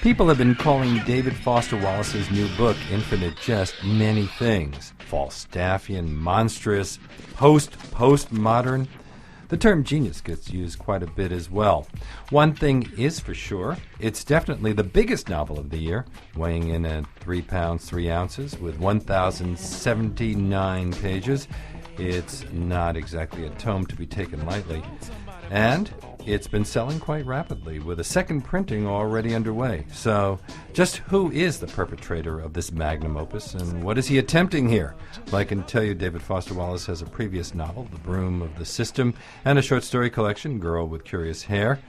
People have been calling David Foster Wallace's new book, Infinite Jest, many things. Falstaffian, monstrous, postmodern. The term genius gets used quite a bit as well. One thing is for sure, it's definitely the biggest novel of the year, weighing in at 3 pounds 3 ounces with 1,079 pages. It's not exactly a tome to be taken lightly. And it's been selling quite rapidly, with a second printing already underway. So, just who is the perpetrator of this magnum opus, and what is he attempting here? Well, I can tell you David Foster Wallace has a previous novel, The Broom of the System, and a short story collection, Girl with Curious Hair.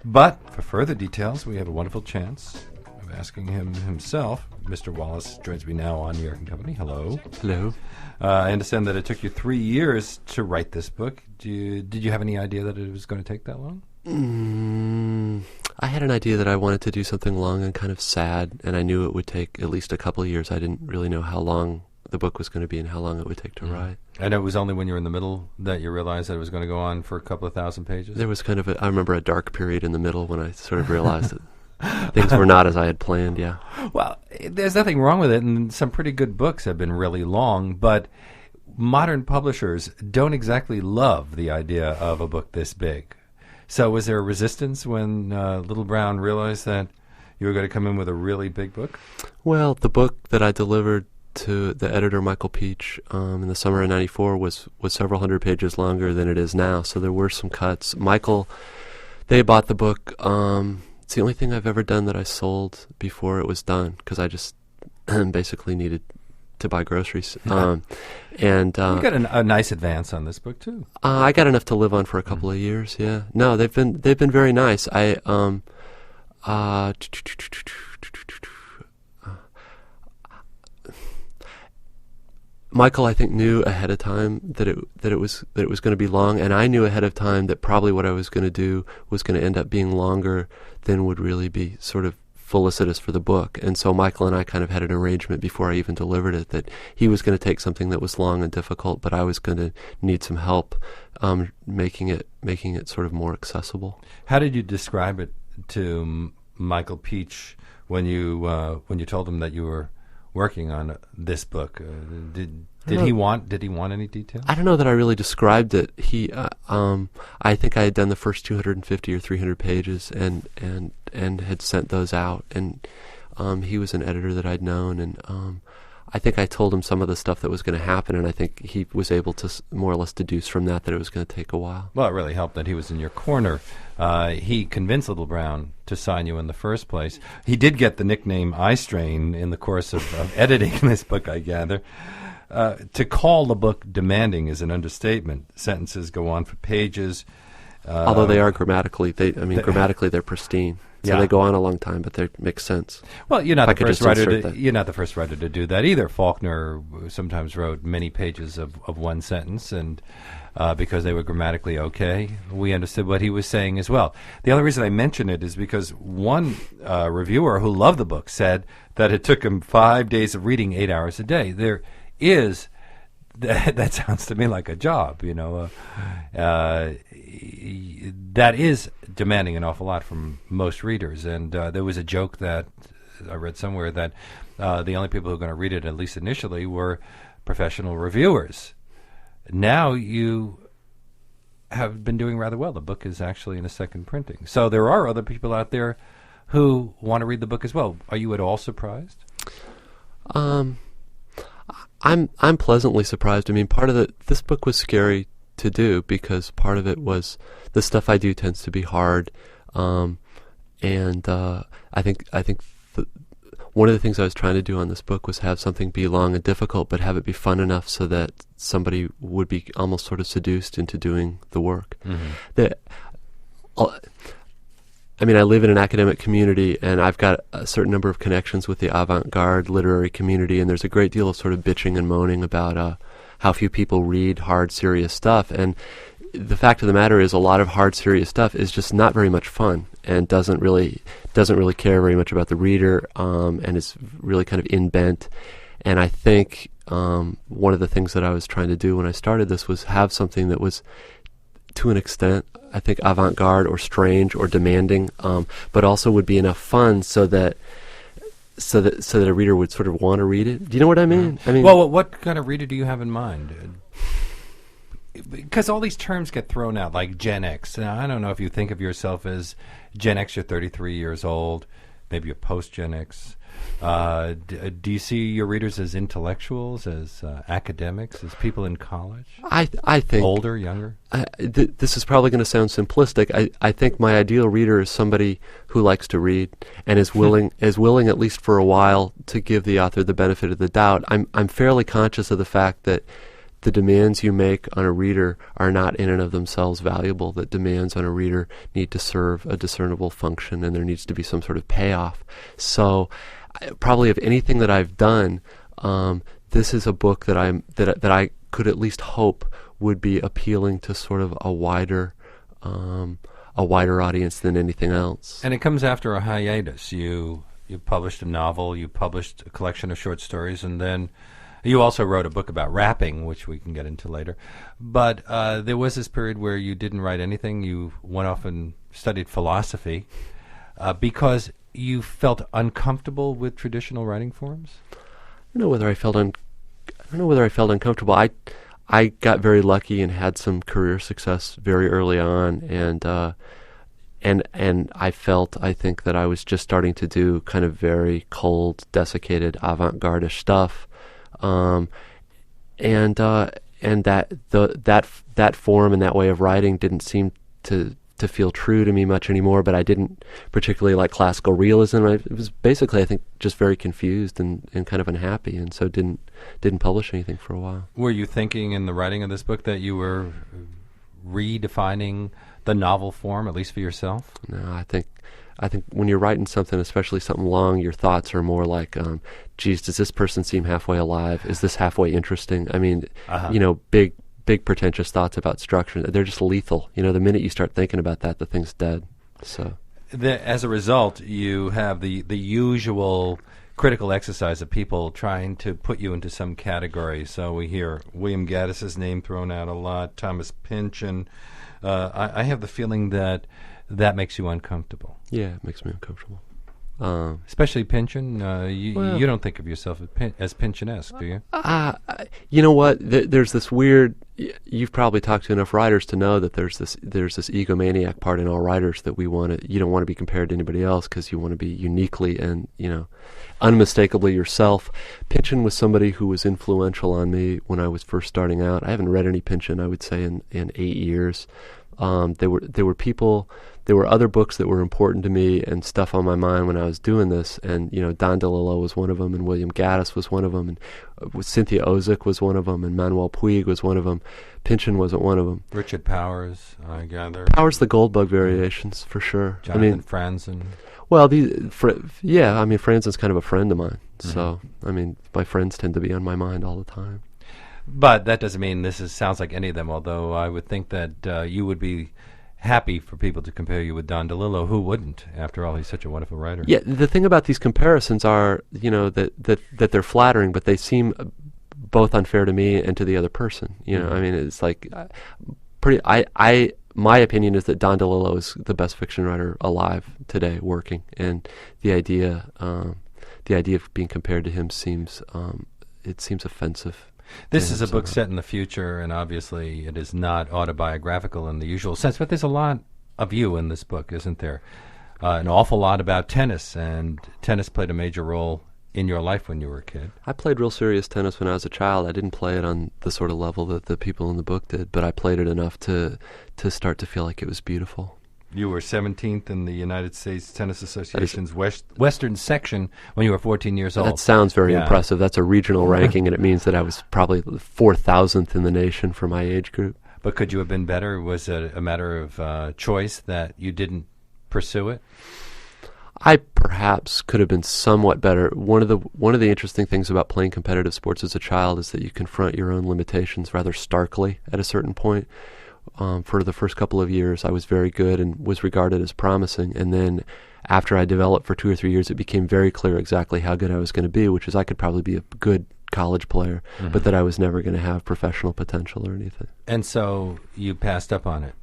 But for further details, we have a wonderful chance of asking him himself. Mr. Wallace joins me now on New York & Company. Hello. Hello. I understand that it took you 3 years to write this book. Did you have any idea that it was going to take that long? I had an idea that I wanted to do something long and kind of sad, and I knew it would take at least a couple of years. I didn't really know how long the book was going to be and how long it would take to write. And it was only when you were in the middle that you realized that it was going to go on for a couple of thousand pages? There was kind of I remember a dark period in the middle when I sort of realized that things were not as I had planned, yeah. Well, there's nothing wrong with it, and some pretty good books have been really long, but modern publishers don't exactly love the idea of a book this big. So was there a resistance when Little Brown realized that you were going to come in with a really big book? Well, the book that I delivered to the editor, Michael Peach, in the summer of '94 was several hundred pages longer than it is now, so there were some cuts. Michael, they bought the book. It's the only thing I've ever done that I sold before it was done, because I just basically needed to buy groceries. And you got a nice advance on this book too. I got enough to live on for a couple of years. Yeah, no, they've been very nice. Michael, I think, knew ahead of time that it was going to be long, and I knew ahead of time that probably what I was going to do was going to end up being longer than would really be sort of felicitous for the book. And so Michael and I kind of had an arrangement before I even delivered it that he was going to take something that was long and difficult, but I was going to need some help making it sort of more accessible. How did you describe it to Michael Peach when you told him that you were working on this book? Did he want any detail? I don't know that I really described it. I think I had done the first 250 or 300 pages and had sent those out. And he was an editor that I'd known, and I think I told him some of the stuff that was going to happen, and I think he was able to more or less deduce from that it was going to take a while. Well, it really helped that he was in your corner. He convinced Little Brown to sign you in the first place. He did get the nickname Eye Strain in the course of editing this book, I gather. To call the book demanding is an understatement. Sentences go on for pages. Although they are grammatically they're pristine. So they go on a long time, but they make sense. Well, you're not the first writer to do that either. Faulkner sometimes wrote many pages of one sentence, and because they were grammatically okay, we understood what he was saying as well. The only reason I mention it is because one reviewer who loved the book said that it took him 5 days of reading 8 hours a day. There is that sounds to me like a job, that is demanding an awful lot from most readers. And there was a joke that I read somewhere that the only people who are going to read it, at least initially, were professional reviewers. Now you have been doing rather well. The book is actually in a second printing. So there are other people out there who want to read the book as well. Are you at all surprised? I'm pleasantly surprised. I mean, part of this book was scary to do because part of it was the stuff I do tends to be hard, and I think one of the things I was trying to do on this book was have something be long and difficult, but have it be fun enough so that somebody would be almost sort of seduced into doing the work. Mm-hmm. I live in an academic community, and I've got a certain number of connections with the avant-garde literary community, and there's a great deal of sort of bitching and moaning about how few people read hard, serious stuff. And the fact of the matter is a lot of hard, serious stuff is just not very much fun and doesn't really care very much about the reader, and is really kind of in-bent. And I think one of the things that I was trying to do when I started this was have something that was to an extent, I think avant-garde or strange or demanding, but also would be enough fun so that a reader would sort of want to read it. Do you know what I mean? I mean, well, what kind of reader do you have in mind? Because all these terms get thrown out, like Gen X. Now, I don't know if you think of yourself as Gen X. You're 33 years old. Maybe you're post-Gen X. Do you see your readers as intellectuals, as academics, as people in college? I think older, younger. This is probably going to sound simplistic. I think my ideal reader is somebody who likes to read and is willing at least for a while to give the author the benefit of the doubt. I'm fairly conscious of the fact that the demands you make on a reader are not in and of themselves valuable, that demands on a reader need to serve a discernible function and there needs to be some sort of payoff. So probably of anything that I've done, this is a book that I could at least hope would be appealing to sort of a wider audience than anything else. And it comes after a hiatus. You published a novel, you published a collection of short stories, and then you also wrote a book about rapping, which we can get into later. But there was this period where you didn't write anything. You went off and studied philosophy because you felt uncomfortable with traditional writing forms? I don't know whether I felt uncomfortable. I got very lucky and had some career success very early on, and I think that I was just starting to do kind of very cold, desiccated, avant-garde-ish stuff. And that form and that way of writing didn't seem to feel true to me much anymore, but I didn't particularly like classical realism. It was basically, I think, just very confused and kind of unhappy, and so didn't publish anything for a while. Were you thinking in the writing of this book that you were redefining the novel form, at least for yourself? No, I think when you're writing something, especially something long, your thoughts are more like, geez, does this person seem halfway alive? Is this halfway interesting? I mean, big pretentious thoughts about structure, they're just lethal. The minute you start thinking about that, the thing's dead. So, as a result, you have the usual critical exercise of people trying to put you into some category. So we hear William Gaddis's name thrown out a lot, Thomas Pynchon. I have the feeling that makes you uncomfortable. Yeah, it makes me uncomfortable. Especially Pynchon. You don't think of yourself as Pynchon-esque, do you? You know what? There's this weird. You've probably talked to enough writers to know that there's this egomaniac part in all writers that you don't want to be compared to anybody else because you want to be uniquely and unmistakably yourself. Pynchon was somebody who was influential on me when I was first starting out. I haven't read any Pynchon, I would say, in 8 years. There were people. There were other books that were important to me and stuff on my mind when I was doing this, and Don DeLillo was one of them, and William Gaddis was one of them, and Cynthia Ozick was one of them, and Manuel Puig was one of them. Pynchon wasn't one of them. Richard Powers, I gather. Powers, the Goldbug variations, for sure. Jonathan Franzen. Well, Franzen's kind of a friend of mine, so my friends tend to be on my mind all the time. But that doesn't mean sounds like any of them, although I would think that you would be happy for people to compare you with Don DeLillo. Who wouldn't? After all, he's such a wonderful writer. Yeah, the thing about these comparisons are, that they're flattering, but they seem both unfair to me and to the other person. I mean, it's like my opinion is that Don DeLillo is the best fiction writer alive today, working, and the idea of being compared to him seems offensive. This is a book set in the future, and obviously it is not autobiographical in the usual sense, but there's a lot of you in this book, isn't there? An awful lot about tennis, and tennis played a major role in your life when you were a kid. I played real serious tennis when I was a child. I didn't play it on the sort of level that the people in the book did, but I played it enough to start to feel like it was beautiful. You were 17th in the United States Tennis Association's Western section when you were 14 years old. That sounds very impressive. That's a regional ranking, and it means that I was probably 4,000th in the nation for my age group. But could you have been better? Was it a matter of choice that you didn't pursue it? I perhaps could have been somewhat better. One of the interesting things about playing competitive sports as a child is that you confront your own limitations rather starkly at a certain point. For the first couple of years, I was very good and was regarded as promising. And then after I developed for 2 or 3 years, it became very clear exactly how good I was going to be, which is I could probably be a good college player, but that I was never going to have professional potential or anything. And so you passed up on it?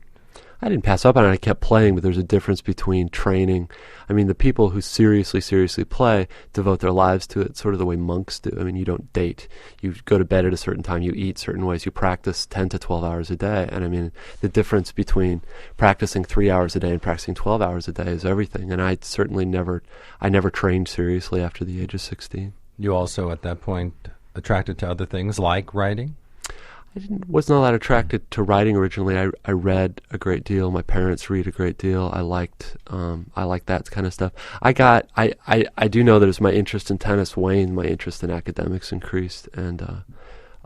I didn't pass up on it. I kept playing, but there's a difference between training. I mean, the people who seriously play devote their lives to it, sort of the way monks do. I mean, you don't date. You go to bed at a certain time. You eat certain ways. You practice 10 to 12 hours a day. And I mean, the difference between practicing 3 hours a day and practicing 12 hours a day is everything. And I certainly never trained seriously after the age of 16. You also, at that point, attracted to other things like writing? Was not that attracted to writing originally. I read a great deal. My parents read a great deal. I liked that kind of stuff. I do know that as my interest in tennis waned, my interest in academics increased, and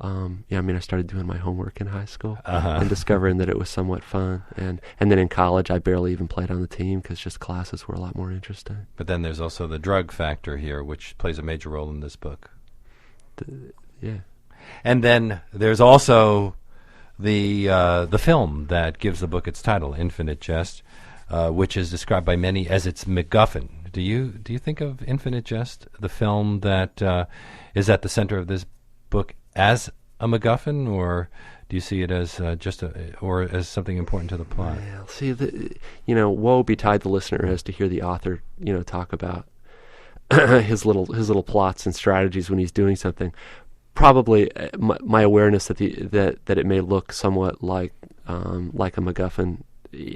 I started doing my homework in high school and discovering that it was somewhat fun. And then in college, I barely even played on the team because just classes were a lot more interesting. But then there's also the drug factor here, which plays a major role in this book. Yeah. And then there's also the film that gives the book its title, Infinite Jest, which is described by many as its MacGuffin. Do you think of Infinite Jest, the film that is at the center of this book, as a MacGuffin, or do you see it as or as something important to the plot? Well, see, woe betide the listener has to hear the author, talk about his little plots and strategies when he's doing something. Probably my awareness that it may look somewhat like a MacGuffin.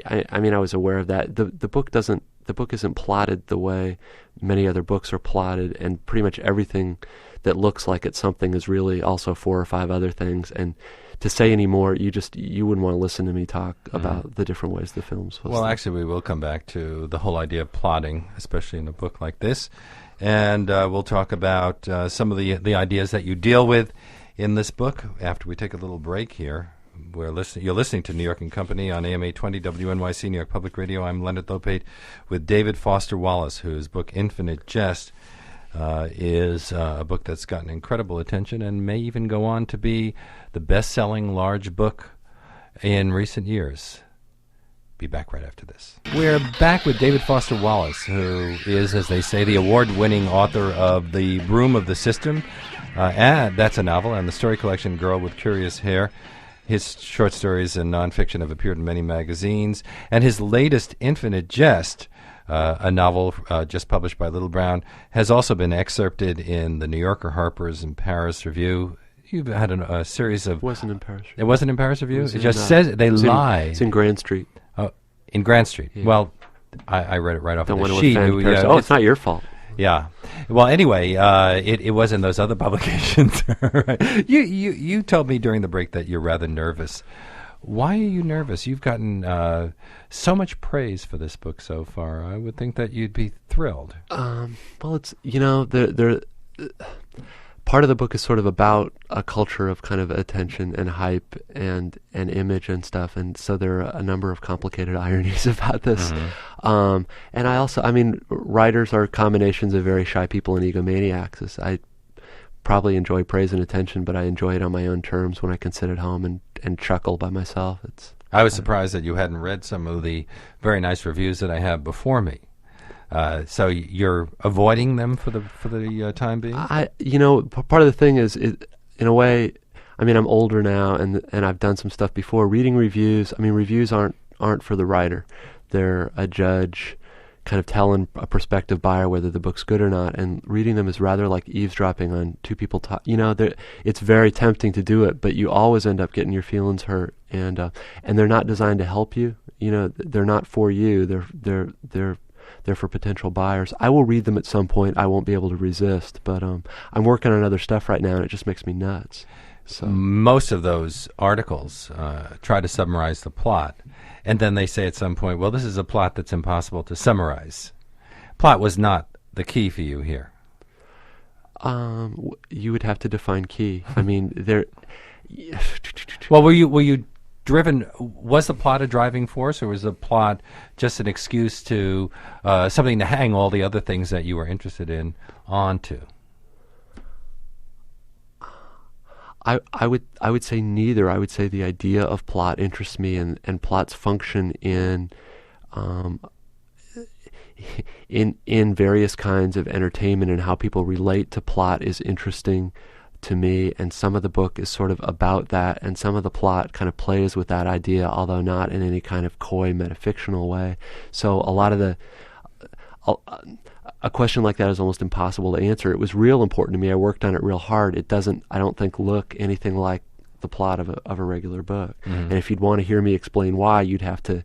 I was aware of that. The book isn't plotted the way many other books are plotted, and pretty much everything that looks like it's something is really also 4 or 5 other things. And to say any more, you wouldn't want to listen to me talk about the different ways the film's supposed to. Actually, we will come back to the whole idea of plotting, especially in a book like this. And we'll talk about some of the ideas that you deal with in this book after we take a little break here. You're listening to New York & Company on AM 820 WNYC, New York Public Radio. I'm Leonard Lopate with David Foster Wallace, whose book Infinite Jest is a book that's gotten incredible attention and may even go on to be the best-selling large book in recent years. Be back right after this. We're back with David Foster Wallace, who is, as they say, the award-winning author of The Broom of the System, and that's a novel, and the story collection Girl with Curious Hair. His short stories and nonfiction have appeared in many magazines, and his latest, Infinite Jest, a novel just published by Little Brown, has also been excerpted in the New Yorker, Harper's, and Paris Review. You've had a series of... It wasn't in Paris Review. It wasn't in Paris Review? It just says they lie. It's in Grand Street. In Grand Street. Yeah. Well, I read it right off the sheet. It's not your fault. Yeah. Well, anyway, it was in those other publications. Right. You told me during the break that you're rather nervous. Why are you nervous? You've gotten so much praise for this book so far. I would think that you'd be thrilled. Well, it's part of the book is sort of about a culture of kind of attention and hype and image and stuff, and so there are a number of complicated ironies about this. And writers are combinations of very shy people and egomaniacs. I probably enjoy praise and attention, but I enjoy it on my own terms when I can sit at home and chuckle by myself. I was surprised that you hadn't read some of the very nice reviews that I have before me. So you're avoiding them for the time being? Part of the thing is, in a way, I'm older now, and I've done some stuff before. Reading reviews, reviews aren't for the writer. They're a judge kind of telling a prospective buyer whether the book's good or not, and reading them is rather like eavesdropping on two people talk. It's very tempting to do it, but you always end up getting your feelings hurt, and they're not designed to help you. They're not for you. They're for potential buyers. I will read them at some point. I won't be able to resist, but I'm working on other stuff right now, and it just makes me nuts. So most of those articles try to summarize the plot, and then they say at some point, well, this is a plot that's impossible to summarize. Plot was not the key for you here. You would have to define key. There... Well, were you driven? Was the plot a driving force, or was the plot just an excuse to something to hang all the other things that you were interested in onto? I would say neither. I would say the idea of plot interests me, and plots function in various kinds of entertainment, and how people relate to plot is interesting to me, and some of the book is sort of about that, and some of the plot kind of plays with that idea, although not in any kind of coy metafictional way. So a lot of a question like that is almost impossible to answer. It was real important to me. I worked on it real hard. It doesn't, I don't think, look anything like the plot of a regular book. And if you'd want to hear me explain why, you'd have to,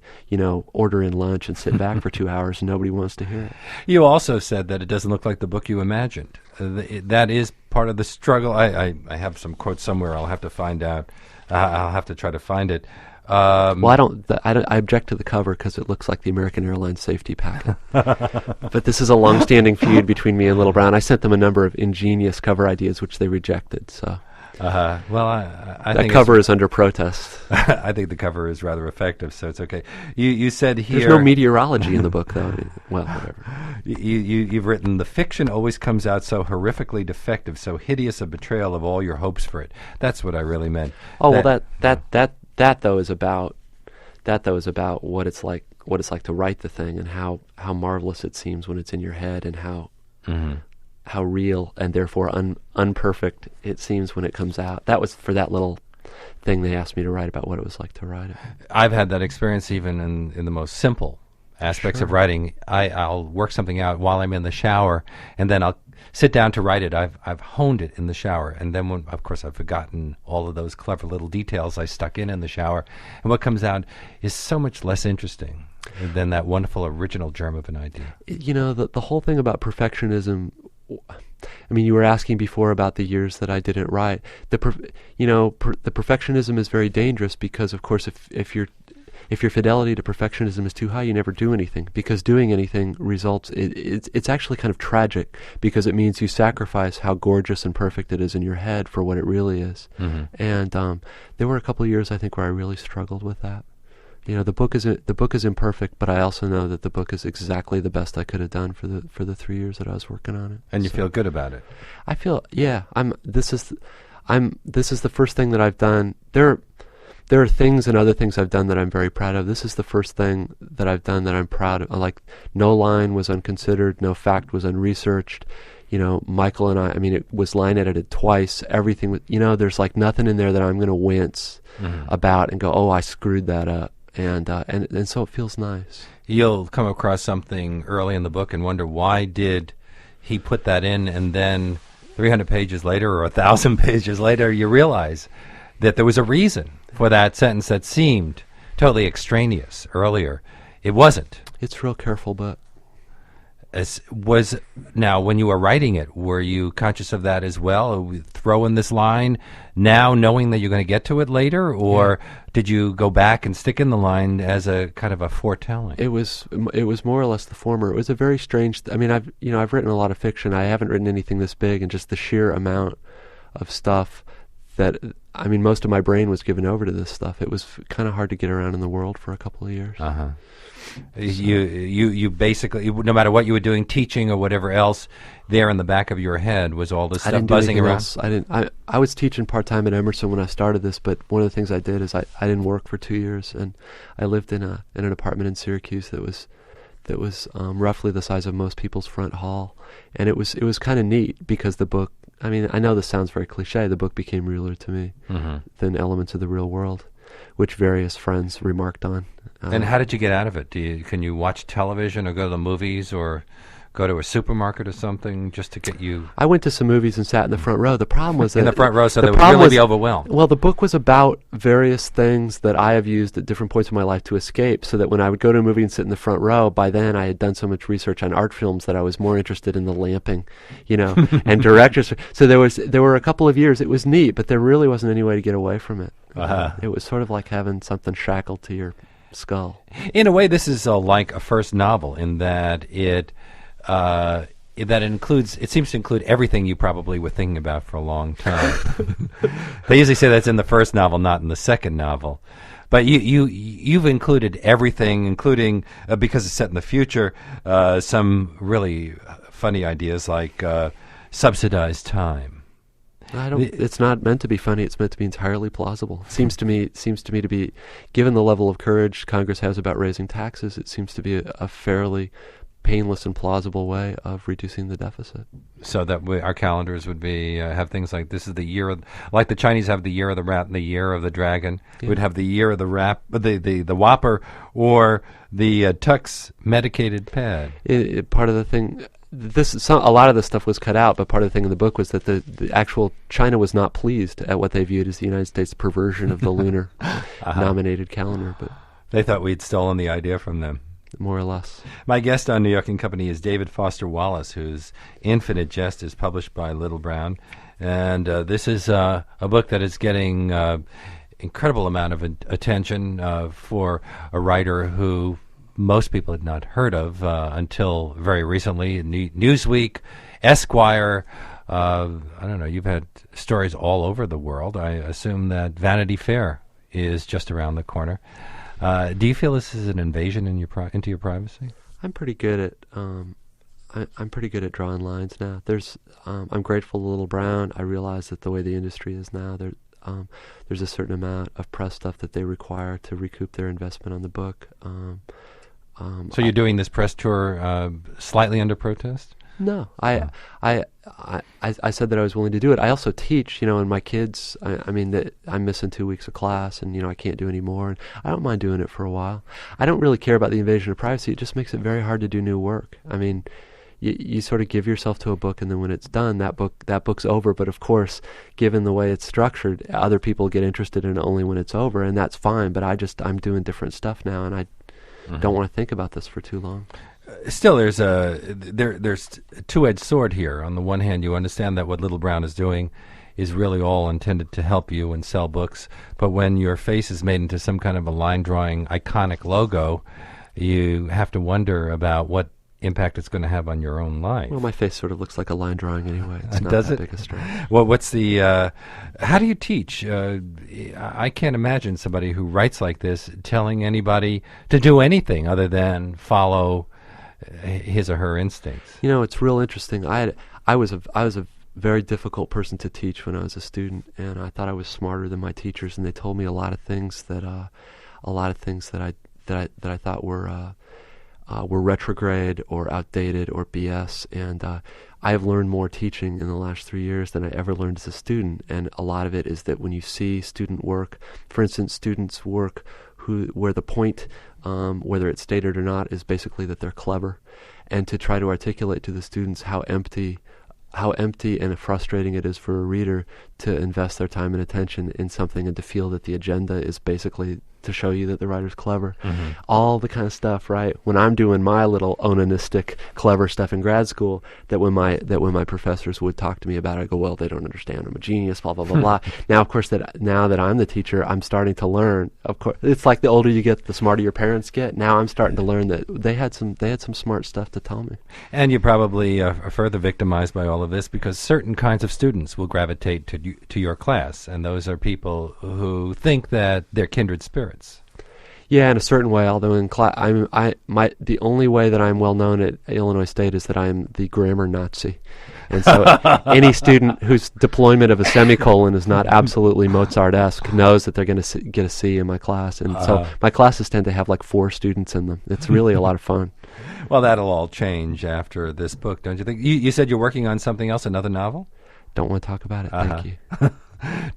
order in lunch and sit back for 2 hours, and nobody wants to hear it. You also said that it doesn't look like the book you imagined. That is part of the struggle. I have some quotes somewhere. I'll have to find out. I'll have to try to find it. Well, I object to the cover because it looks like the American Airlines safety packet. But this is a long-standing feud between me and Little Brown. I sent them a number of ingenious cover ideas, which they rejected. So, well, I that think cover is under protest. I think the cover is rather effective, so it's okay. You said here there's no meteorology in the book, though. Well, whatever. You've written, the fiction always comes out so horrifically defective, so hideous a betrayal of all your hopes for it. That's what I really meant. Oh, that though is about what it's like to write the thing, and how marvelous it seems when it's in your head, and how real and therefore unperfect it seems when it comes out. That was for that little thing they asked me to write about what it was like to write it. I've had that experience even in the most simple aspects of writing. I'll work something out while I'm in the shower, and then I'll sit down to write it. I've honed it in the shower, and then when, of course, I've forgotten all of those clever little details I stuck in the shower, and what comes out is so much less interesting than that wonderful original germ of an idea. The whole thing about perfectionism, I mean, you were asking before about the years that I didn't write. The perfectionism is very dangerous because, of course, if your fidelity to perfectionism is too high, you never do anything, because doing anything results, it's actually kind of tragic, because it means you sacrifice how gorgeous and perfect it is in your head for what it really is. And there were a couple of years, I think, where I really struggled with that. The book is imperfect, but I also know that the book is exactly the best I could have done for the 3 years that I was working on it. And you feel good about it? I feel, yeah. This is the first thing that I've done. There are things and other things I've done that I'm very proud of. This is the first thing that I've done that I'm proud of. Like, no line was unconsidered, no fact was unresearched. Michael and I mean, it was line edited twice. Everything, there's like nothing in there that I'm going to wince about and go, oh, I screwed that up. And so it feels nice. You'll come across something early in the book and wonder, why did he put that in? And then 300 pages later or 1,000 pages later, you realize that there was a reason for that sentence that seemed totally extraneous earlier. It wasn't. It's real careful, but... Now, when you were writing it, were you conscious of that as well? Throw in this line now, knowing that you're going to get to it later, or did you go back and stick in the line as a kind of a foretelling? It was more or less the former. It was a very strange. I mean, I've written a lot of fiction. I haven't written anything this big, and just the sheer amount of stuff that, I mean, most of my brain was given over to this stuff. It was kind of hard to get around in the world for a couple of years. You basically, no matter what you were doing, teaching or whatever else, there in the back of your head was all this stuff buzzing around. I was teaching part-time at Emerson when I started this, but one of the things I did is I didn't work for 2 years, and I lived in an apartment in Syracuse that was roughly the size of most people's front hall, and it was kind of neat because the book, I mean, I know this sounds very cliche, the book became realer to me than elements of the real world, which various friends remarked on. And how did you get out of it? Can you watch television or go to the movies or go to a supermarket or something just to get you... I went to some movies and sat in the front row. The problem was that... in the front row, so they would really be overwhelmed. Well, the book was about various things that I have used at different points in my life to escape, so that when I would go to a movie and sit in the front row, by then I had done so much research on art films that I was more interested in the lamping, and directors. So there were a couple of years, it was neat, but there really wasn't any way to get away from it. It was sort of like having something shackled to your skull. In a way, this is like a first novel in that it includes, it seems to include everything you probably were thinking about for a long time. They usually say that's in the first novel, not in the second novel. But you've included everything, including, because it's set in the future, some really funny ideas like subsidized time. It's not meant to be funny. It's meant to be entirely plausible. It seems to me to be, given the level of courage Congress has about raising taxes, it seems to be a fairly painless and plausible way of reducing the deficit. So that our calendars would be have things like this is the year of, like the Chinese have the year of the rat and the year of the dragon. Yeah. We'd have the year of the the Whopper, or the Tux medicated pad. Part of the thing, a lot of this stuff was cut out, but part of the thing in the book was that the actual China was not pleased at what they viewed as the United States perversion of the lunar nominated calendar, but they thought we'd stolen the idea from them. More or less. My guest on New York & Company is David Foster Wallace, whose Infinite Jest is published by Little Brown. And this is a book that is getting incredible amount of attention for a writer who most people had not heard of until very recently. Newsweek, Esquire, I don't know, you've had stories all over the world. I assume that Vanity Fair is just around the corner. Do you feel this is an invasion into your privacy? I'm pretty good at I'm pretty good at drawing lines now. I'm grateful to Little Brown. I realize that the way the industry is now, there's a certain amount of press stuff that they require to recoup their investment on the book. So you're doing this press tour slightly under protest? No, I said that I was willing to do it. I also teach, and my kids, I'm missing 2 weeks of class, and, I can't do any more. And I don't mind doing it for a while. I don't really care about the invasion of privacy. It just makes it very hard to do new work. I mean, you sort of give yourself to a book, and then when it's done, that book's over. But of course, given the way it's structured, other people get interested in it only when it's over, and that's fine. But I'm doing different stuff now, and I don't want to think about this for too long. Still, there's a two-edged sword here. On the one hand, you understand that what Little Brown is doing is really all intended to help you and sell books. But when your face is made into some kind of a line-drawing iconic logo, you have to wonder about what impact it's going to have on your own life. Well, my face sort of looks like a line drawing anyway. It's not Does that it? big a stretch. Well, how do you teach? I can't imagine somebody who writes like this telling anybody to do anything other than follow his or her instincts. It's real interesting. I was a very difficult person to teach when I was a student, and I thought I was smarter than my teachers, and they told me a lot of things that I thought were retrograde or outdated or BS. And I have learned more teaching in the last 3 years than I ever learned as a student. And a lot of it is that when you see student work, for instance, students' work where the point, whether it's stated or not, is basically that they're clever, and to try to articulate to the students how empty and frustrating it is for a reader to invest their time and attention in something and to feel that the agenda is basically to show you that the writer's clever. Mm-hmm. All the kind of stuff, right? When I'm doing my little onanistic clever stuff in grad school, that when my professors would talk to me about it, I go, well, they don't understand. I'm a genius, blah, blah, blah, blah. Now, of course, now that I'm the teacher, I'm starting to learn. Of course, it's like the older you get, the smarter your parents get. Now I'm starting to learn that they had some smart stuff to tell me. And you probably are further victimized by all of this because certain kinds of students will gravitate to your class, and those are people who think that they're kindred spirits. Yeah, in a certain way. Although in class, the only way that I'm well known at Illinois State is that I'm the grammar Nazi, and so any student whose deployment of a semicolon is not absolutely Mozart-esque knows that they're going to get a C in my class, and so my classes tend to have like 4 students in them. It's really a lot of fun. Well, that'll all change after this book, don't you think? You said you're working on something else, another novel? Don't want to talk about it. Thank you.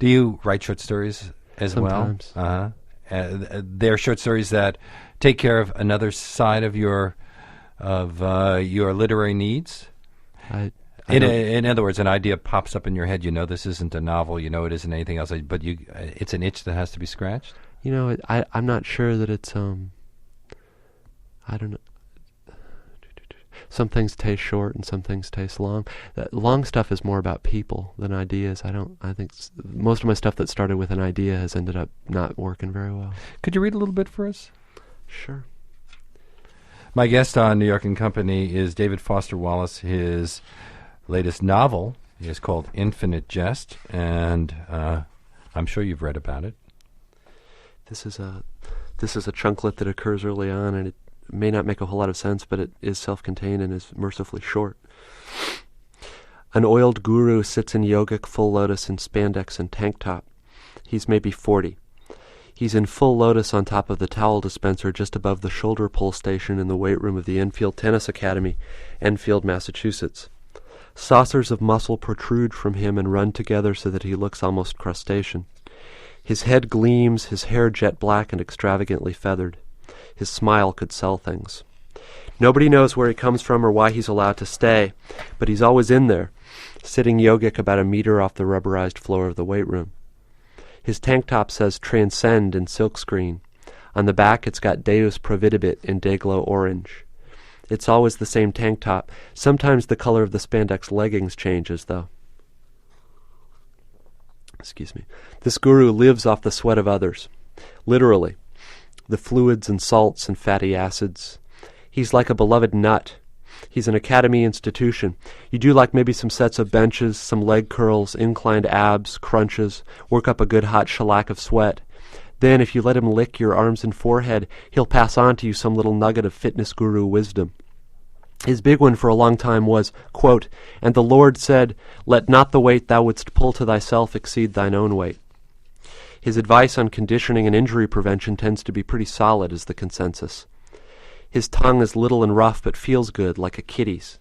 Do you write short stories as Sometimes. Well? They're short stories that take care of another side of your literary needs. In other words, an idea pops up in your head. This isn't a novel. It isn't anything else. But it's an itch that has to be scratched. I'm not sure that it's. I don't know. Some things taste short and some things taste long. Long stuff is more about people than ideas. I think most of my stuff that started with an idea has ended up not working very well. Could you read a little bit for us? Sure. My guest on New York & Company is David Foster Wallace. His latest novel is called Infinite Jest, and I'm sure you've read about it. This is a chunklet that occurs early on, and it may not make a whole lot of sense, but it is self-contained and is mercifully short. An oiled guru sits in yogic full lotus in spandex and tank top. He's maybe 40. He's in full lotus on top of the towel dispenser just above the shoulder pull station in the weight room of the Enfield Tennis Academy, Enfield, Massachusetts. Saucers of muscle protrude from him and run together so that he looks almost crustacean. His head gleams, his hair jet black and extravagantly feathered. His smile could sell things. Nobody knows where he comes from or why he's allowed to stay, but he's always in there, sitting yogic about a meter off the rubberized floor of the weight room. His tank top says Transcend in silkscreen. On the back it's got Deus Providibit in Dayglow orange. It's always the same tank top. Sometimes the color of the spandex leggings changes, though. Excuse me. This guru lives off the sweat of others. Literally. The fluids and salts and fatty acids. He's like a beloved nut. He's an academy institution. You do like maybe some sets of benches, some leg curls, inclined abs, crunches, work up a good hot shellac of sweat. Then, if you let him lick your arms and forehead, he'll pass on to you some little nugget of fitness guru wisdom. His big one for a long time was, quote, "And the Lord said, let not the weight thou wouldst pull to thyself exceed thine own weight." His advice on conditioning and injury prevention tends to be pretty solid, is the consensus. His tongue is little and rough but feels good, like a kitty's.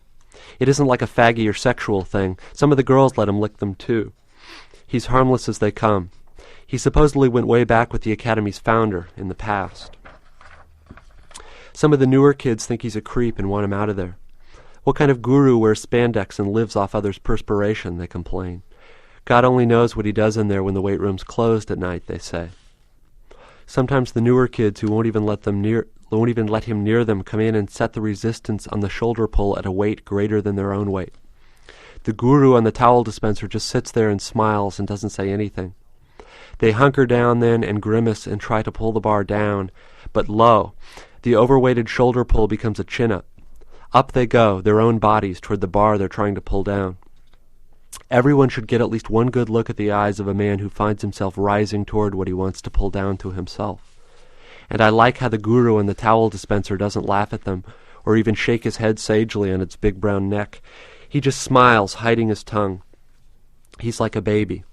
It isn't like a faggy or sexual thing. Some of the girls let him lick them too. He's harmless as they come. He supposedly went way back with the Academy's founder in the past. Some of the newer kids think he's a creep and want him out of there. What kind of guru wears spandex and lives off others' perspiration, they complain. God only knows what he does in there when the weight room's closed at night, they say. Sometimes the newer kids who won't even let him near them come in and set the resistance on the shoulder pull at a weight greater than their own weight. The guru on the towel dispenser just sits there and smiles and doesn't say anything. They hunker down then and grimace and try to pull the bar down, but lo, the overweighted shoulder pull becomes a chin-up. Up they go, their own bodies, toward the bar they're trying to pull down. Everyone should get at least one good look at the eyes of a man who finds himself rising toward what he wants to pull down to himself. And I like how the guru on the towel dispenser doesn't laugh at them, or even shake his head sagely on its big brown neck. He just smiles, hiding his tongue. He's like a baby.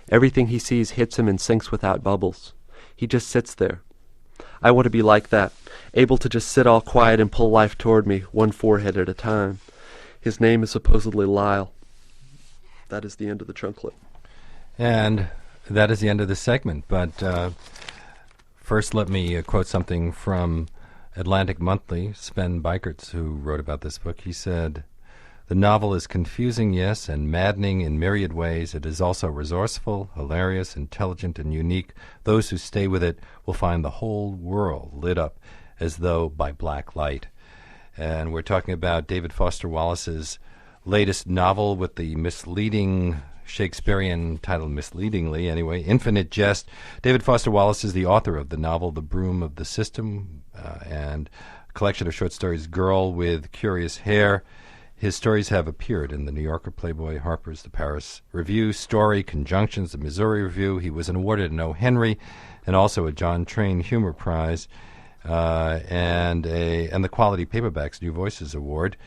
Everything he sees hits him and sinks without bubbles. He just sits there. I want to be like that, able to just sit all quiet and pull life toward me, one forehead at a time. His name is supposedly Lyle. That is the end of the trunklet. And that is the end of this segment. But first, let me quote something from Atlantic Monthly, Sven Beikertz, who wrote about this book. He said, "The novel is confusing, yes, and maddening in myriad ways. It is also resourceful, hilarious, intelligent, and unique. Those who stay with it will find the whole world lit up as though by black light." And we're talking about David Foster Wallace's latest novel with the misleading Shakespearean title, misleadingly anyway, Infinite Jest. David Foster Wallace is the author of the novel The Broom of the System and a collection of short stories, Girl with Curious Hair. His stories have appeared in the New Yorker, Playboy, Harper's, the Paris Review, Story, Conjunctions, the Missouri Review. He was awarded an O. Henry and also a John Train Humor Prize and the Quality Paperbacks New Voices Award.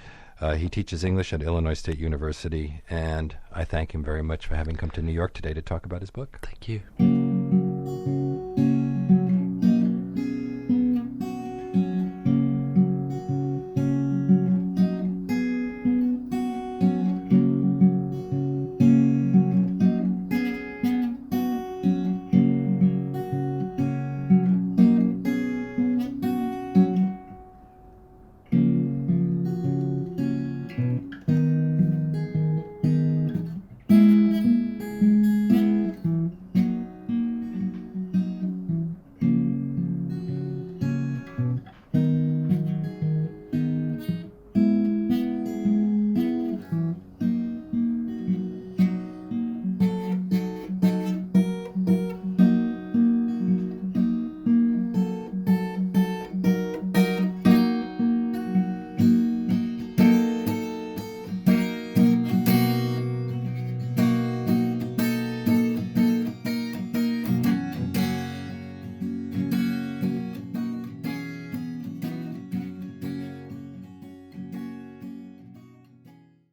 He teaches English at Illinois State University, and I thank him very much for having come to New York today to talk about his book. Thank you.